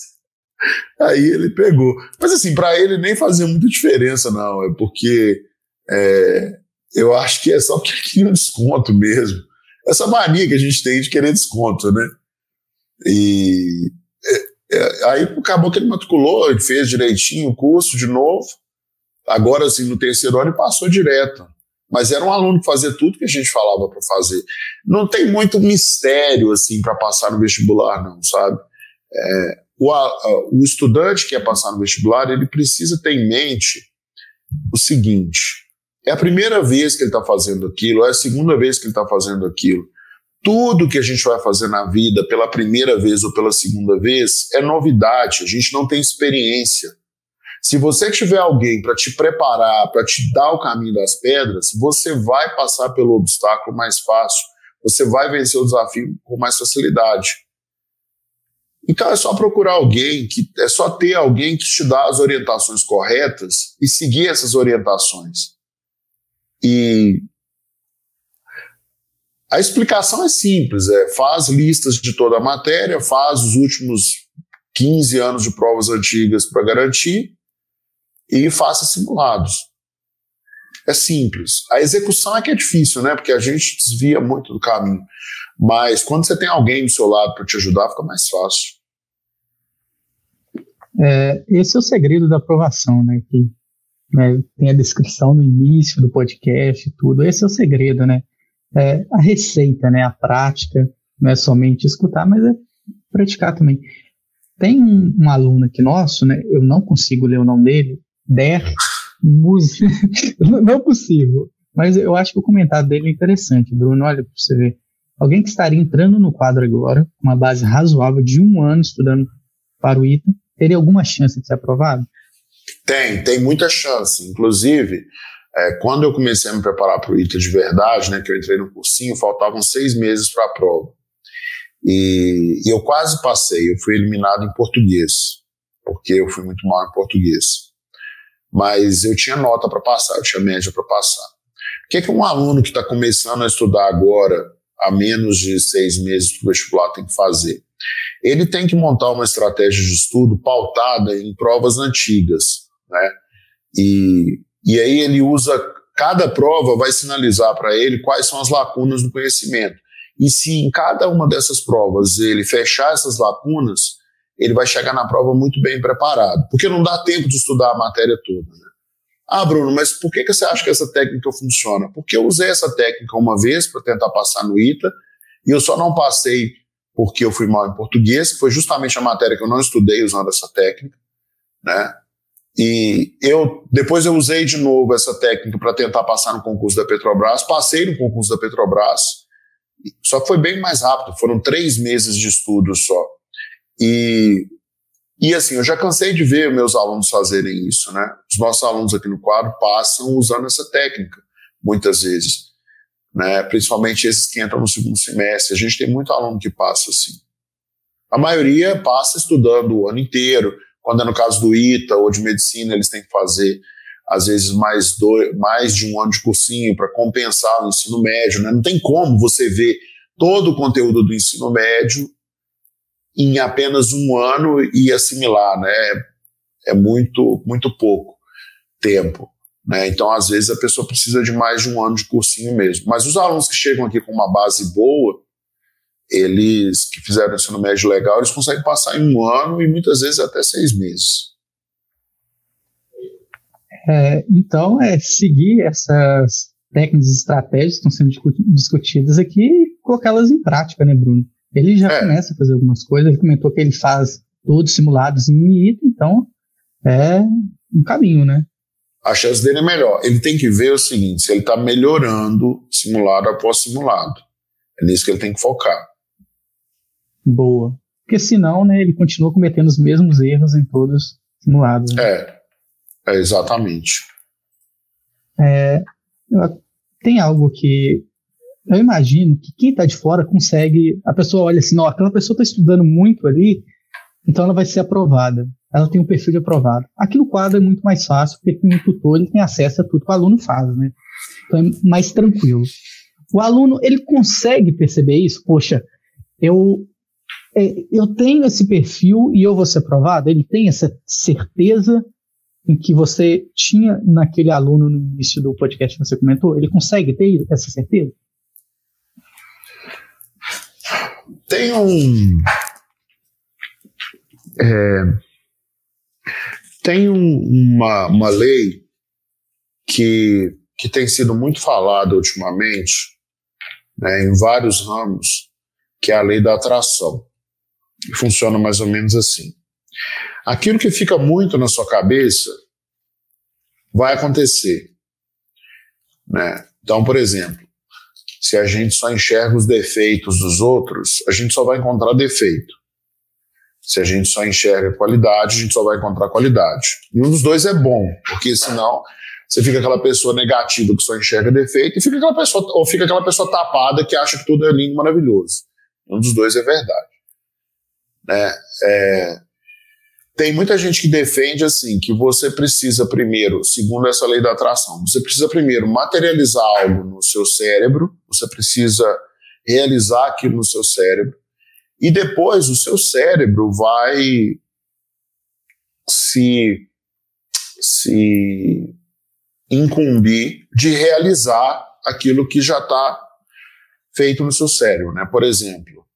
Aí ele pegou. Mas assim, para ele nem fazia muita diferença, não. É porque eu acho que é só porque ele queria um desconto mesmo. Essa mania que a gente tem de querer desconto, né? E aí acabou que ele matriculou, ele fez direitinho o curso de novo. Agora, assim, no terceiro ano ele passou direto. Mas era um aluno que fazia tudo que a gente falava para fazer. Não tem muito mistério, assim, para passar no vestibular, não, sabe? O estudante que quer passar no vestibular, ele precisa ter em mente o seguinte: é a primeira vez que ele está fazendo aquilo, é a segunda vez que ele está fazendo aquilo. Tudo que a gente vai fazer na vida pela primeira vez ou pela segunda vez é novidade, a gente não tem experiência. Se você tiver alguém para te preparar, para te dar o caminho das pedras, você vai passar pelo obstáculo mais fácil, você vai vencer o desafio com mais facilidade. Então é só procurar alguém, é só ter alguém que te dá as orientações corretas e seguir essas orientações. E a explicação é simples, faz listas de toda a matéria, faz os últimos 15 anos de provas antigas para garantir e faça simulados. É simples. A execução é que é difícil, né? Porque a gente desvia muito do caminho. Mas quando você tem alguém do seu lado para te ajudar, fica mais fácil. Esse é o segredo da aprovação, né? Que, né, tem a descrição no início do podcast e tudo. Esse é o segredo, né? A receita, né? A prática. Não é somente escutar, mas é praticar também. Tem um aluno aqui nosso, né? Eu não consigo ler o nome dele. Não possível, mas eu acho que o comentário dele é interessante, Bruno. Olha para você ver, alguém que estaria entrando no quadro agora, com uma base razoável de 1 ano estudando para o ITA, teria alguma chance de ser aprovado? Tem muita chance. Inclusive, quando eu comecei a me preparar para o ITA de verdade, né, que eu entrei no cursinho, faltavam 6 meses para a prova. E eu quase passei, eu fui eliminado em português, porque eu fui muito mal em português. Mas eu tinha nota para passar, eu tinha média para passar. O que um aluno que está começando a estudar agora, há menos de 6 meses para o vestibular, tem que fazer? Ele tem que montar uma estratégia de estudo pautada em provas antigas, né? E aí ele usa, cada prova vai sinalizar para ele quais são as lacunas do conhecimento. E se em cada uma dessas provas ele fechar essas lacunas, ele vai chegar na prova muito bem preparado, porque não dá tempo de estudar a matéria toda, né? Bruno, mas por que você acha que essa técnica funciona? Porque eu usei essa técnica uma vez para tentar passar no ITA, e eu só não passei porque eu fui mal em português, que foi justamente a matéria que eu não estudei usando essa técnica, né? E depois eu usei de novo essa técnica para tentar passar no concurso da Petrobras, passei no concurso da Petrobras, só que foi bem mais rápido, foram 3 meses de estudo só. E E assim, eu já cansei de ver meus alunos fazerem isso, né? Os nossos alunos aqui no quadro passam usando essa técnica, muitas vezes, né? Principalmente esses que entram no segundo semestre. A gente tem muito aluno que passa assim. A maioria passa estudando o ano inteiro. Quando é no caso do ITA ou de medicina, eles têm que fazer, às vezes, mais de um ano de cursinho para compensar o ensino médio, né? Não tem como você ver todo o conteúdo do ensino médio em apenas um ano e assimilar, né? É muito, muito pouco tempo, né? Então, às vezes, a pessoa precisa de mais de um ano de cursinho mesmo. Mas os alunos que chegam aqui com uma base boa, eles que fizeram ensino médio legal, eles conseguem passar em um ano e muitas vezes até 6 meses. Então, seguir essas técnicas e estratégias que estão sendo discutidas aqui e colocá-las em prática, né, Bruno? Ele já começa a fazer algumas coisas, ele comentou que ele faz todos simulados em ITA, então é um caminho, né? A chance dele é melhor. Ele tem que ver o seguinte, se ele está melhorando simulado após simulado. É nisso que ele tem que focar. Boa. Porque senão, né, ele continua cometendo os mesmos erros em todos os simulados. Né? Exatamente. Tem algo que eu imagino que quem está de fora consegue, a pessoa olha assim, aquela pessoa está estudando muito ali, então ela vai ser aprovada. Ela tem um perfil de aprovado. Aqui no quadro é muito mais fácil, porque tem um tutor, ele tem acesso a tudo que o aluno faz, né? Então é mais tranquilo. O aluno, ele consegue perceber isso? Poxa, eu tenho esse perfil e eu vou ser aprovado? Ele tem essa certeza em que você tinha naquele aluno no início do podcast que você comentou? Ele consegue ter essa certeza? Tem uma lei que tem sido muito falada ultimamente, né, em vários ramos, que é a lei da atração. E funciona mais ou menos assim. Aquilo que fica muito na sua cabeça vai acontecer, né? Então, por exemplo, se a gente só enxerga os defeitos dos outros, a gente só vai encontrar defeito. Se a gente só enxerga qualidade, a gente só vai encontrar qualidade. E um dos dois é bom, porque senão você fica aquela pessoa negativa que só enxerga defeito e fica aquela pessoa tapada que acha que tudo é lindo e maravilhoso. Um dos dois é verdade. Né? Tem muita gente que defende assim, que você precisa primeiro, segundo essa lei da atração, você precisa primeiro materializar algo no seu cérebro, você precisa realizar aquilo no seu cérebro, e depois o seu cérebro vai se incumbir de realizar aquilo que já está feito no seu cérebro, né? Por exemplo,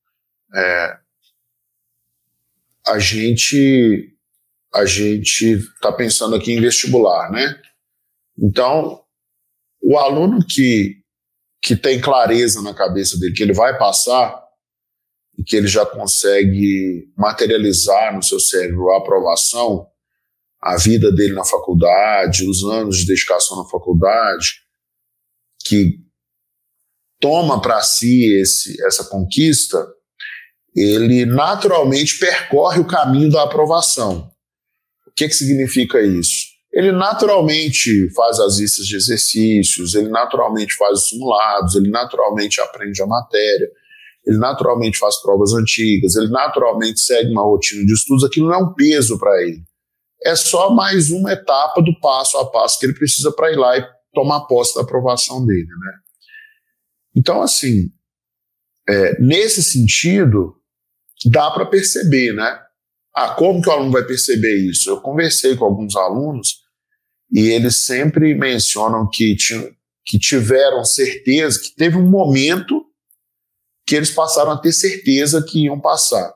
a gente está pensando aqui em vestibular, né? Então, o aluno que tem clareza na cabeça dele que ele vai passar e que ele já consegue materializar no seu cérebro a aprovação, a vida dele na faculdade, os anos de dedicação na faculdade, que toma para si essa conquista, ele naturalmente percorre o caminho da aprovação. O que significa isso? Ele naturalmente faz as listas de exercícios, ele naturalmente faz os simulados, ele naturalmente aprende a matéria, ele naturalmente faz provas antigas, ele naturalmente segue uma rotina de estudos. Aquilo não é um peso para ele. É só mais uma etapa do passo a passo que ele precisa para ir lá e tomar posse da aprovação dele, né? Então, assim, nesse sentido, dá para perceber, né? Como que o aluno vai perceber isso? Eu conversei com alguns alunos e eles sempre mencionam que tiveram certeza, que teve um momento que eles passaram a ter certeza que iam passar.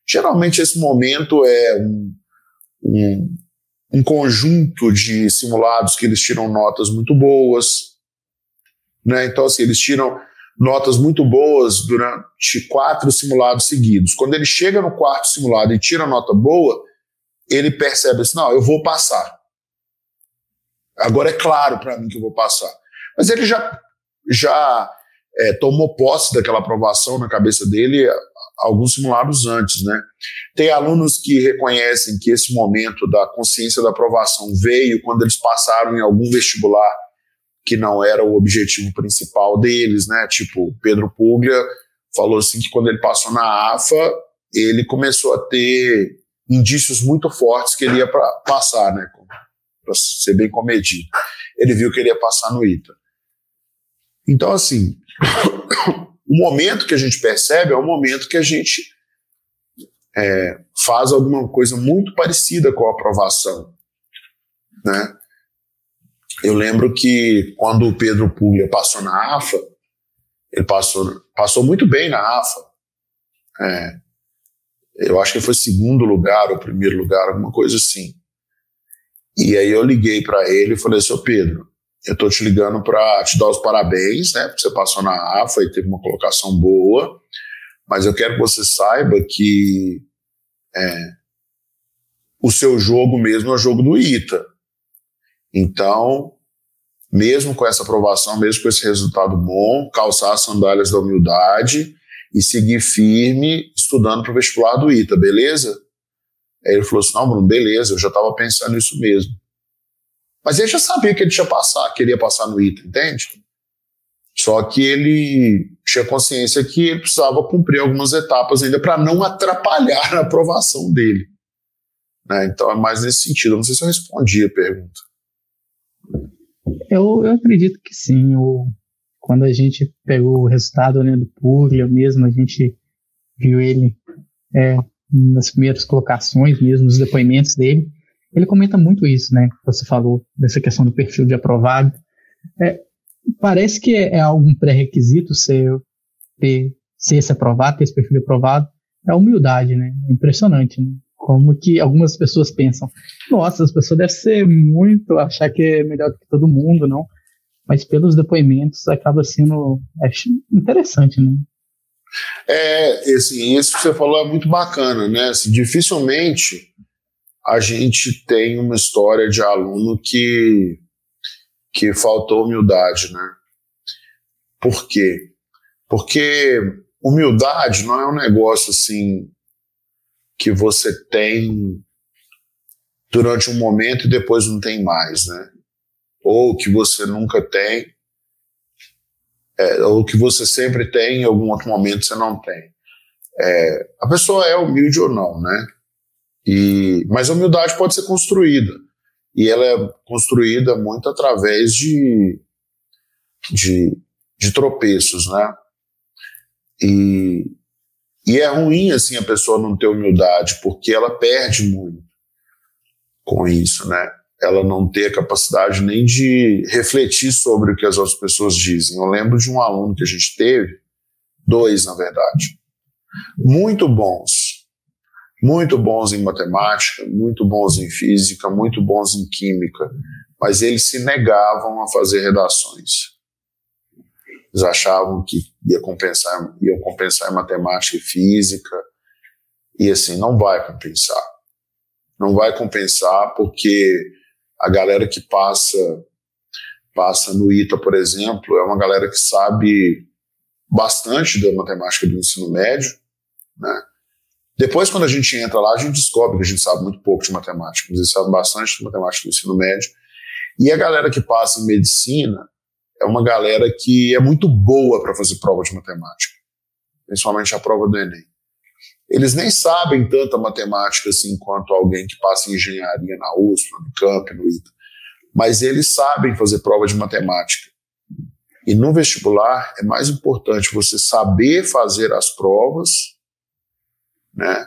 Geralmente esse momento é um conjunto de simulados que eles tiram notas muito boas, né? Então, assim, eles tiram notas muito boas durante 4 simulados seguidos. Quando ele chega no 4º simulado e tira nota boa, ele percebe assim, não, eu vou passar. Agora é claro para mim que eu vou passar. Mas ele já tomou posse daquela aprovação na cabeça dele alguns simulados antes, né? Tem alunos que reconhecem que esse momento da consciência da aprovação veio quando eles passaram em algum vestibular que não era o objetivo principal deles, né? Tipo, Pedro Puglia falou assim que quando ele passou na AFA, ele começou a ter indícios muito fortes que ele ia passar, né? Para ser bem comedido. Ele viu que ele ia passar no ITA. Então, assim, o momento que a gente percebe é o momento que a gente faz alguma coisa muito parecida com a aprovação, né? Eu lembro que quando o Pedro Puglia passou na AFA, ele passou muito bem na AFA. Eu acho que foi segundo lugar ou primeiro lugar, alguma coisa assim. E aí eu liguei para ele e falei: seu Pedro, eu estou te ligando para te dar os parabéns, né? Porque você passou na AFA e teve uma colocação boa, mas eu quero que você saiba que o seu jogo mesmo é o jogo do ITA. Então, mesmo com essa aprovação, mesmo com esse resultado bom, calçar as sandálias da humildade e seguir firme estudando para o vestibular do ITA, beleza? Aí ele falou assim: não, Bruno, beleza, eu já estava pensando nisso mesmo. Mas ele já sabia que ele ia passar no ITA, entende? Só que ele tinha consciência que ele precisava cumprir algumas etapas ainda para não atrapalhar a aprovação dele, né? Então é mais nesse sentido. Eu não sei se eu respondi a pergunta. Eu acredito que sim. Quando a gente pegou o resultado, né, do Puglia mesmo, a gente viu ele nas primeiras colocações mesmo, nos depoimentos dele. Ele comenta muito isso, né? Você falou dessa questão do perfil de aprovado. Parece que é algum pré-requisito ser esse aprovado, ter esse perfil de aprovado. É a humildade, né? Impressionante, né? Como que algumas pessoas pensam: nossa, as pessoas devem ser muito, achar que é melhor do que todo mundo, não? Mas pelos depoimentos acaba sendo interessante, né? Assim, isso que você falou é muito bacana, né? Assim, dificilmente a gente tem uma história de aluno que faltou humildade, né? Por quê? Porque humildade não é um negócio assim que você tem durante um momento e depois não tem mais, né? Ou que você nunca tem, ou que você sempre tem, em algum outro momento você não tem. A pessoa é humilde ou não, né? Mas a humildade pode ser construída. E ela é construída muito através de tropeços, né? E é ruim, assim, a pessoa não ter humildade, porque ela perde muito com isso, né? Ela não ter a capacidade nem de refletir sobre o que as outras pessoas dizem. Eu lembro de um aluno que a gente teve, 2, na verdade, muito bons em matemática, muito bons em física, muito bons em química, mas eles se negavam a fazer redações. Eles achavam que iam compensar em matemática e física, e assim, não vai compensar. Não vai compensar porque a galera que passa no ITA, por exemplo, é uma galera que sabe bastante da matemática do ensino médio, né? Depois, quando a gente entra lá, a gente descobre que a gente sabe muito pouco de matemática, mas a gente sabe bastante de matemática do ensino médio. E a galera que passa em medicina é uma galera que é muito boa para fazer prova de matemática, principalmente a prova do Enem. Eles nem sabem tanta matemática assim quanto alguém que passa em engenharia na USP, no Unicamp, no ITA, mas eles sabem fazer prova de matemática. E no vestibular é mais importante você saber fazer as provas, né,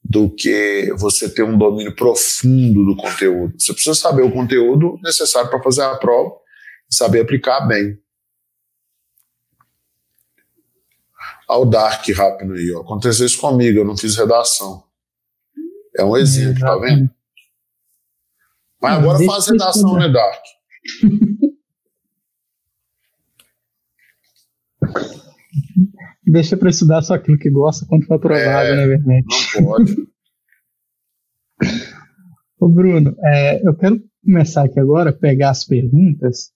do que você ter um domínio profundo do conteúdo. Você precisa saber o conteúdo necessário para fazer a prova e saber aplicar bem. Ao Dark rápido aí, ó. Aconteceu isso comigo, eu não fiz redação. É um exemplo, tá vendo? Mas agora faz redação, né, Dark? Deixa para estudar só aquilo que gosta quando for aprovado, né, verdade? Não pode. Ô Bruno, eu quero começar aqui agora a pegar as perguntas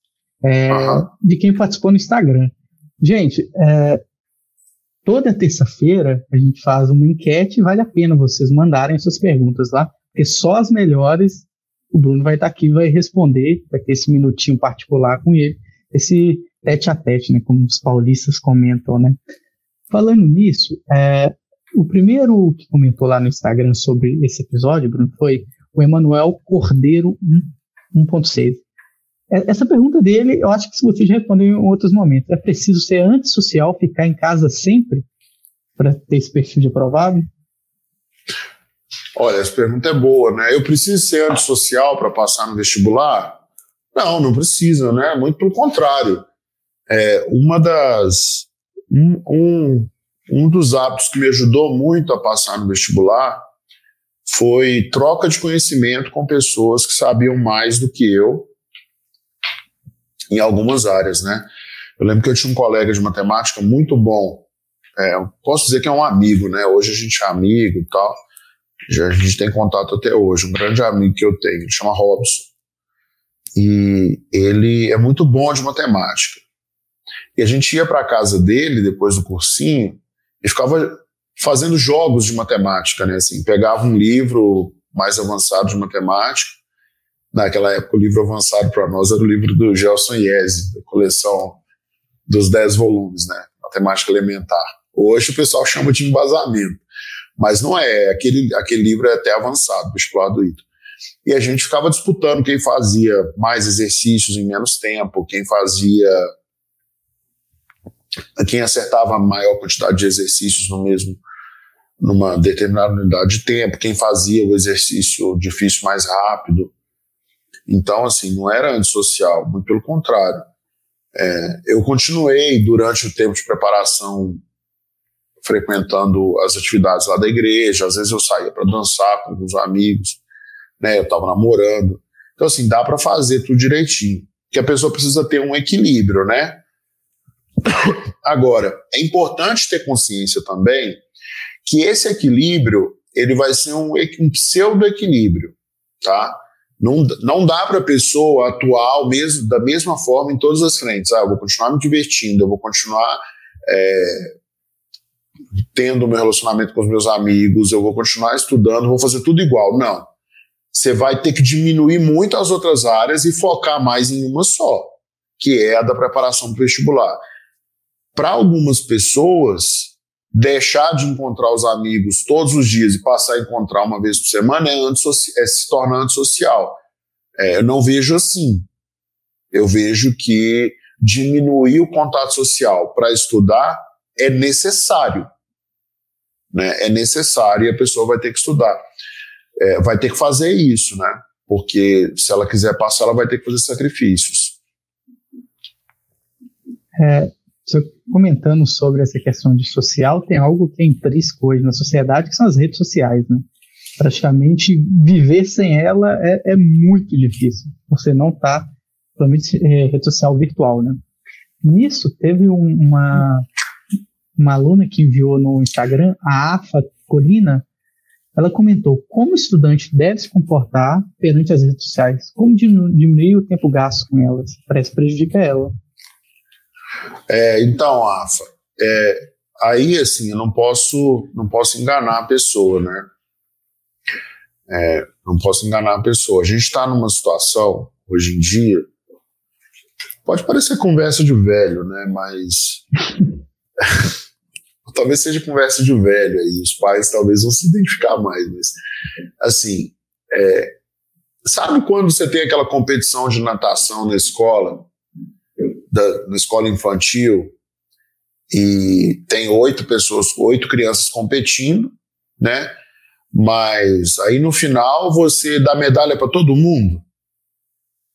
de quem participou no Instagram. Gente, toda terça-feira a gente faz uma enquete e vale a pena vocês mandarem suas perguntas lá, porque só as melhores o Bruno vai estar aqui e vai responder, vai ter esse minutinho particular com ele, esse tete-a-tete, né, como os paulistas comentam, né. Falando nisso, o primeiro que comentou lá no Instagram sobre esse episódio, Bruno, foi o Emanuel Cordeiro 1.6. Essa pergunta dele, eu acho que você já respondeu em outros momentos. É preciso ser antissocial, ficar em casa sempre, para ter esse perfil de aprovado? Olha, essa pergunta é boa, né? Eu preciso ser antissocial para passar no vestibular? Não, não precisa, né? Muito pelo contrário. Um dos hábitos que me ajudou muito a passar no vestibular foi troca de conhecimento com pessoas que sabiam mais do que eu em algumas áreas, né? Eu lembro que eu tinha um colega de matemática muito bom, posso dizer que é um amigo, né? Hoje a gente é amigo e tal, a gente tem contato até hoje, um grande amigo que eu tenho, ele chama Robson, e ele é muito bom de matemática. E a gente ia para a casa dele depois do cursinho e ficava fazendo jogos de matemática, né? Assim, pegava um livro mais avançado de matemática. Naquela época, o livro avançado para nós era o livro do Gelson Iese, da coleção dos 10 volumes, né? Matemática Elementar. Hoje o pessoal chama de embasamento, mas não é. Aquele livro é até avançado, vestibular do ITA. E a gente ficava disputando quem fazia mais exercícios em menos tempo, quem acertava a maior quantidade de exercícios numa determinada unidade de tempo, quem fazia o exercício difícil mais rápido. Então, assim, não era antissocial, muito pelo contrário. Eu continuei, durante o tempo de preparação, frequentando as atividades lá da igreja, às vezes eu saía para dançar com alguns amigos, né, eu estava namorando. Então, assim, dá para fazer tudo direitinho, porque a pessoa precisa ter um equilíbrio, né? Agora, é importante ter consciência também que esse equilíbrio ele vai ser um pseudo-equilíbrio, tá? Não dá para a pessoa atuar da mesma forma em todas as frentes. Eu vou continuar me divertindo, eu vou continuar tendo o meu relacionamento com os meus amigos, eu vou continuar estudando, vou fazer tudo igual. Não. Você vai ter que diminuir muito as outras áreas e focar mais em uma só, que é a da preparação para o vestibular. Para algumas pessoas, deixar de encontrar os amigos todos os dias e passar a encontrar uma vez por semana se torna antissocial. Eu não vejo assim. Eu vejo que diminuir o contato social para estudar é necessário. Né? É necessário e a pessoa vai ter que estudar. Vai ter que fazer isso, né? Porque se ela quiser passar, ela vai ter que fazer sacrifícios. Comentando sobre essa questão de social, tem algo que é intrínseco hoje na sociedade, que são as redes sociais, né? Praticamente viver sem ela é muito difícil. Você não está, provavelmente, rede social virtual, né? Nisso, teve uma aluna que enviou no Instagram, a Afa Colina, ela comentou como o estudante deve se comportar perante as redes sociais, como diminuir o tempo gasto com elas, parece que prejudica ela. Então, Afa, aí assim, eu não posso enganar a pessoa, né? Não posso enganar a pessoa. A gente está numa situação, hoje em dia, pode parecer conversa de velho, né? Mas talvez seja conversa de velho aí, os pais talvez vão se identificar mais, mas assim, sabe quando você tem aquela competição de natação na escola infantil, e tem 8 crianças competindo, né? Mas aí no final você dá medalha para todo mundo.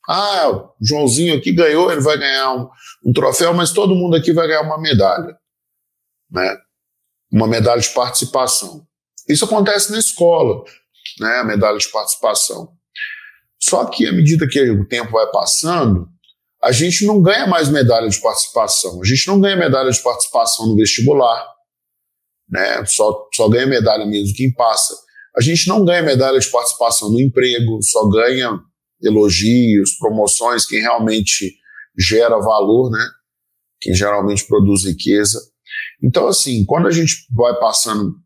O Joãozinho aqui ganhou, ele vai ganhar um troféu, mas todo mundo aqui vai ganhar uma medalha, né? Uma medalha de participação. Isso acontece na escola, né? A medalha de participação. Só que à medida que o tempo vai passando, a gente não ganha mais medalha de participação. A gente não ganha medalha de participação no vestibular, né? Só ganha medalha mesmo quem passa. A gente não ganha medalha de participação no emprego, só ganha elogios, promoções, quem realmente gera valor, né? Quem geralmente produz riqueza. Então, assim, quando a gente vai passando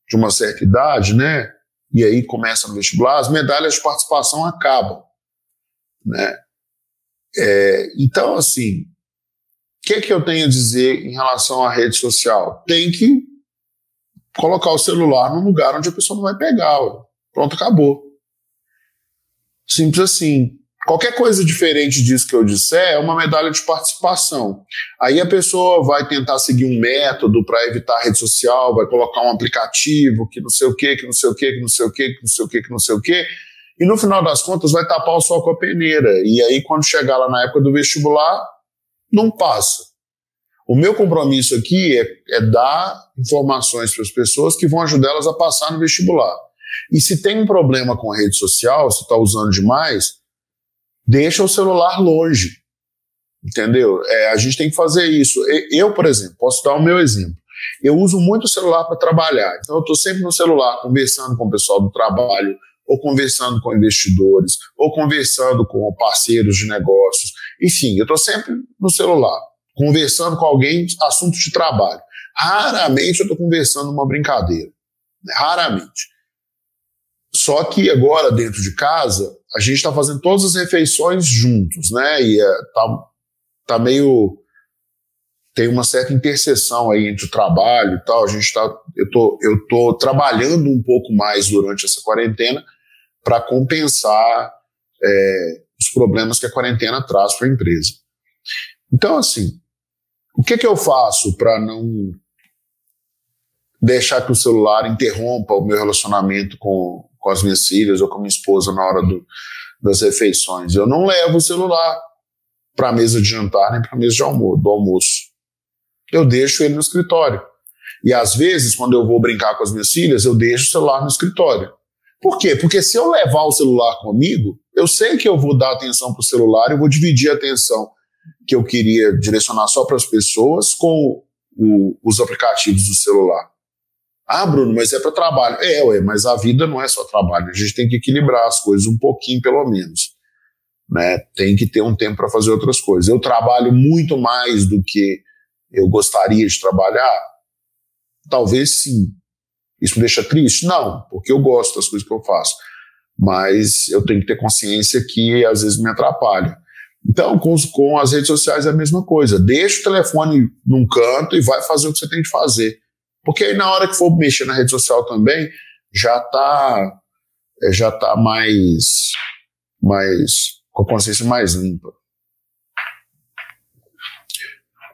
de uma certa idade, né, e aí começa no vestibular, as medalhas de participação acabam, né? Então, assim, o que eu tenho a dizer em relação à rede social? Tem que colocar o celular num lugar onde a pessoa não vai pegar. Pronto, acabou. Simples assim. Qualquer coisa diferente disso que eu disser é uma medalha de participação. Aí a pessoa vai tentar seguir um método para evitar a rede social, vai colocar um aplicativo que não sei o quê, que não sei o quê, que não sei o quê, que não sei o quê, que não sei o quê, e no final das contas vai tapar o sol com a peneira. E aí quando chegar lá na época do vestibular, não passa. O meu compromisso aqui é dar informações para as pessoas que vão ajudá-las a passar no vestibular. E se tem um problema com a rede social, se está usando demais, deixa o celular longe, entendeu? A gente tem que fazer isso. Eu, por exemplo, posso dar o meu exemplo. Eu uso muito o celular para trabalhar, então eu estou sempre no celular conversando com o pessoal do trabalho, ou conversando com investidores, ou conversando com parceiros de negócios. Enfim, eu estou sempre no celular, conversando com alguém, assuntos de trabalho. Raramente eu estou conversando uma brincadeira. Raramente. Só que agora, dentro de casa, a gente está fazendo todas as refeições juntos, né? E tá meio... Tem uma certa interseção aí entre o trabalho e tal. Eu tô trabalhando um pouco mais durante essa quarentena para compensar os problemas que a quarentena traz para a empresa. Então, assim, o que eu faço para não deixar que o celular interrompa o meu relacionamento com as minhas filhas ou com a minha esposa na hora das refeições? Eu não levo o celular para a mesa de jantar nem para a mesa do almoço. Eu deixo ele no escritório. E às vezes, quando eu vou brincar com as minhas filhas, eu deixo o celular no escritório. Por quê? Porque se eu levar o celular comigo, eu sei que eu vou dar atenção para o celular, eu vou dividir a atenção que eu queria direcionar só para as pessoas com os aplicativos do celular. Ah, Bruno, mas é para trabalho. Mas a vida não é só trabalho. A gente tem que equilibrar as coisas um pouquinho, pelo menos. Né? Tem que ter um tempo para fazer outras coisas. Eu trabalho muito mais do que eu gostaria de trabalhar? Talvez sim. Isso me deixa triste? Não, porque eu gosto das coisas que eu faço. Mas eu tenho que ter consciência que às vezes me atrapalha. Então, com as redes sociais é a mesma coisa. Deixa o telefone num canto e vai fazer o que você tem que fazer. Porque aí na hora que for mexer na rede social também, já tá mais com a consciência mais limpa.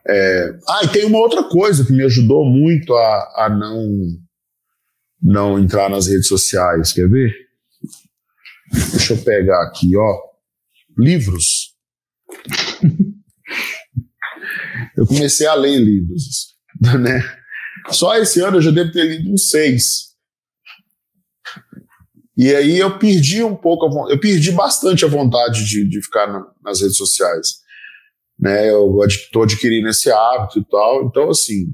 E tem uma outra coisa que me ajudou muito a não entrar nas redes sociais, quer ver? Deixa eu pegar aqui, ó. Livros. Eu comecei a ler livros, né? Só esse ano eu já devo ter lido uns 6. E aí eu perdi bastante a vontade de ficar nas redes sociais. Né, eu estou adquirindo esse hábito e tal, então assim,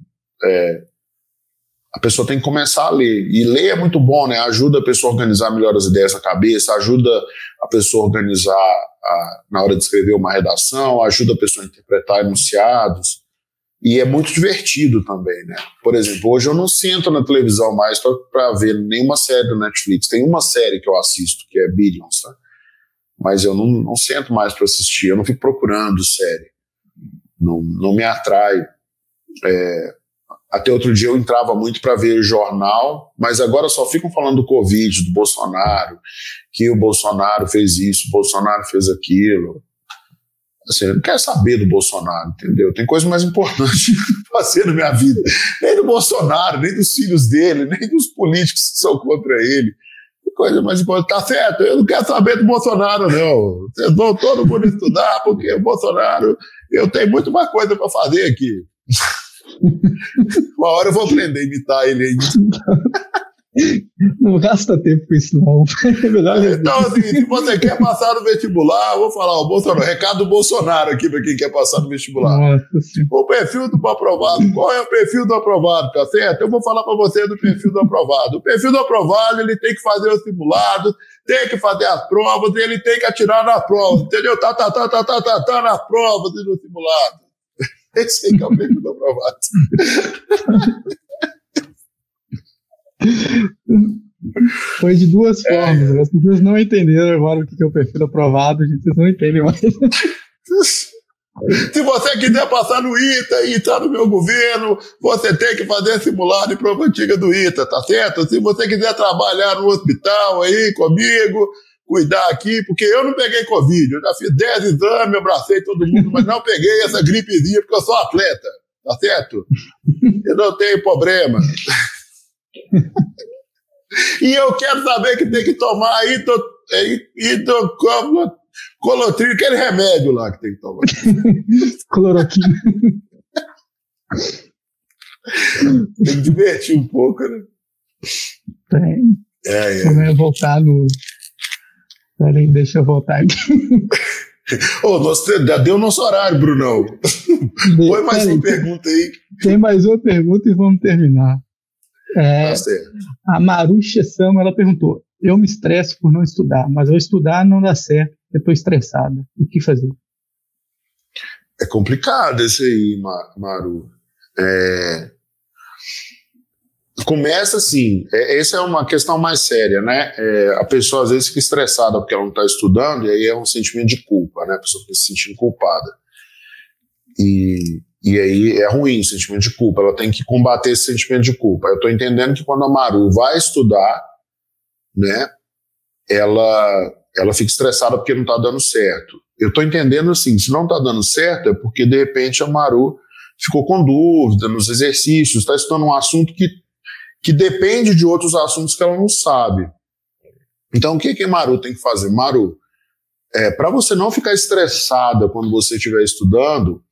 a pessoa tem que começar a ler, e ler é muito bom, né, ajuda a pessoa a organizar melhor as ideias na cabeça, ajuda a pessoa a organizar na hora de escrever uma redação, ajuda a pessoa a interpretar enunciados, e é muito divertido também, né. Por exemplo, hoje eu não sento na televisão mais para ver nenhuma série do Netflix. Tem uma série que eu assisto, que é Billions, tá? Mas eu não sento mais para assistir, eu não fico procurando série. Não me atrai. Até outro dia eu entrava muito para ver jornal, mas agora só ficam falando do Covid, do Bolsonaro, que o Bolsonaro fez isso, o Bolsonaro fez aquilo. Assim, eu não quero saber do Bolsonaro, entendeu? Tem coisa mais importante para fazer na minha vida. Nem do Bolsonaro, nem dos filhos dele, nem dos políticos que são contra ele. Coisa mais importante, tá certo, eu não quero saber do Bolsonaro, não. Vocês vão todo mundo estudar, porque o Bolsonaro, eu tenho muito mais coisa para fazer aqui. Uma hora eu vou aprender a imitar ele ainda. Não gasta tempo com isso, não. Então, assim, se você quer passar no vestibular, eu vou falar, o Bolsonaro, recado do Bolsonaro aqui para quem quer passar no vestibular. Nossa, o perfil do aprovado, qual é o perfil do aprovado, tá certo? Eu vou falar para você do perfil do aprovado. O perfil do aprovado, ele tem que fazer o simulado, tem que fazer as provas, ele tem que atirar na prova, entendeu? Tá nas provas e no simulado. Esse aí que é o perfil do aprovado. Foi de duas formas. As pessoas não entenderam agora o que é o perfil aprovado, gente. Vocês não entendem mais. Se você quiser passar no ITA e estar no meu governo, você tem que fazer simulado de prova antiga do ITA, tá certo? Se você quiser trabalhar no hospital aí comigo, cuidar aqui, porque eu não peguei Covid, eu já fiz 10 exames, abracei todo mundo, mas não peguei essa gripezinha porque eu sou atleta, tá certo? Eu não tenho problema. E eu quero saber que tem que tomar Colotril, aquele remédio lá que tem que tomar. Cloroquina. Tem que divertir um pouco, né? Tem. Vamos voltar no... Peraí, deixa eu voltar aqui. Você já deu nosso horário, Brunão. Põe mais uma pergunta aí. Tem mais uma pergunta e vamos terminar. Tá certo. A Maruxa Sama, ela perguntou: eu me estresso por não estudar, mas ao estudar não dá certo, eu estou estressada. O que fazer? É complicado esse aí, Maru. Começa assim, essa é uma questão mais séria, né? A pessoa às vezes fica estressada porque ela não está estudando, e aí é um sentimento de culpa, né? A pessoa fica se sentindo culpada. E aí é ruim o sentimento de culpa, ela tem que combater esse sentimento de culpa. Eu estou entendendo que quando a Maru vai estudar, né, ela fica estressada porque não está dando certo. Eu estou entendendo assim, se não está dando certo é porque de repente a Maru ficou com dúvida nos exercícios, está estudando um assunto que depende de outros assuntos que ela não sabe. Então o que a Maru tem que fazer? Maru, para você não ficar estressada quando você estiver estudando,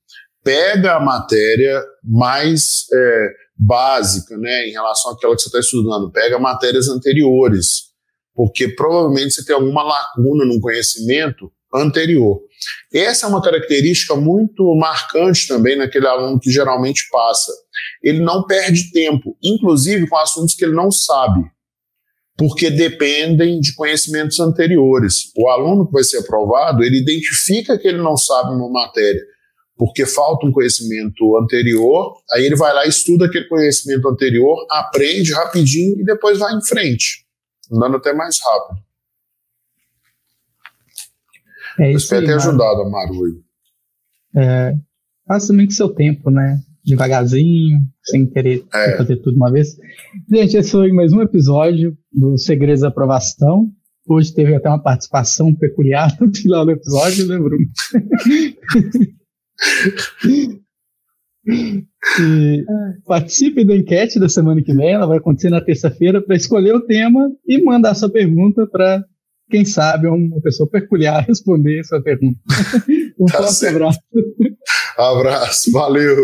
pega a matéria mais básica, né, em relação àquela que você está estudando, pega matérias anteriores, porque provavelmente você tem alguma lacuna no conhecimento anterior. Essa é uma característica muito marcante também naquele aluno que geralmente passa. Ele não perde tempo, inclusive com assuntos que ele não sabe, porque dependem de conhecimentos anteriores. O aluno que vai ser aprovado, ele identifica que ele não sabe uma matéria, porque falta um conhecimento anterior, aí ele vai lá e estuda aquele conhecimento anterior, aprende rapidinho e depois vai em frente, andando até mais rápido. Espero ter ajudado a Maru aí. Faz também com seu tempo, né? Devagarzinho, sem querer fazer tudo uma vez. Gente, esse foi mais um episódio do Segredos da Aprovação. Hoje teve até uma participação peculiar no final do episódio, né, Bruno? Participe da enquete da semana que vem, ela vai acontecer na terça-feira, para escolher o tema e mandar sua pergunta para, quem sabe, uma pessoa peculiar responder sua pergunta. Forte abraço. Abraço, valeu.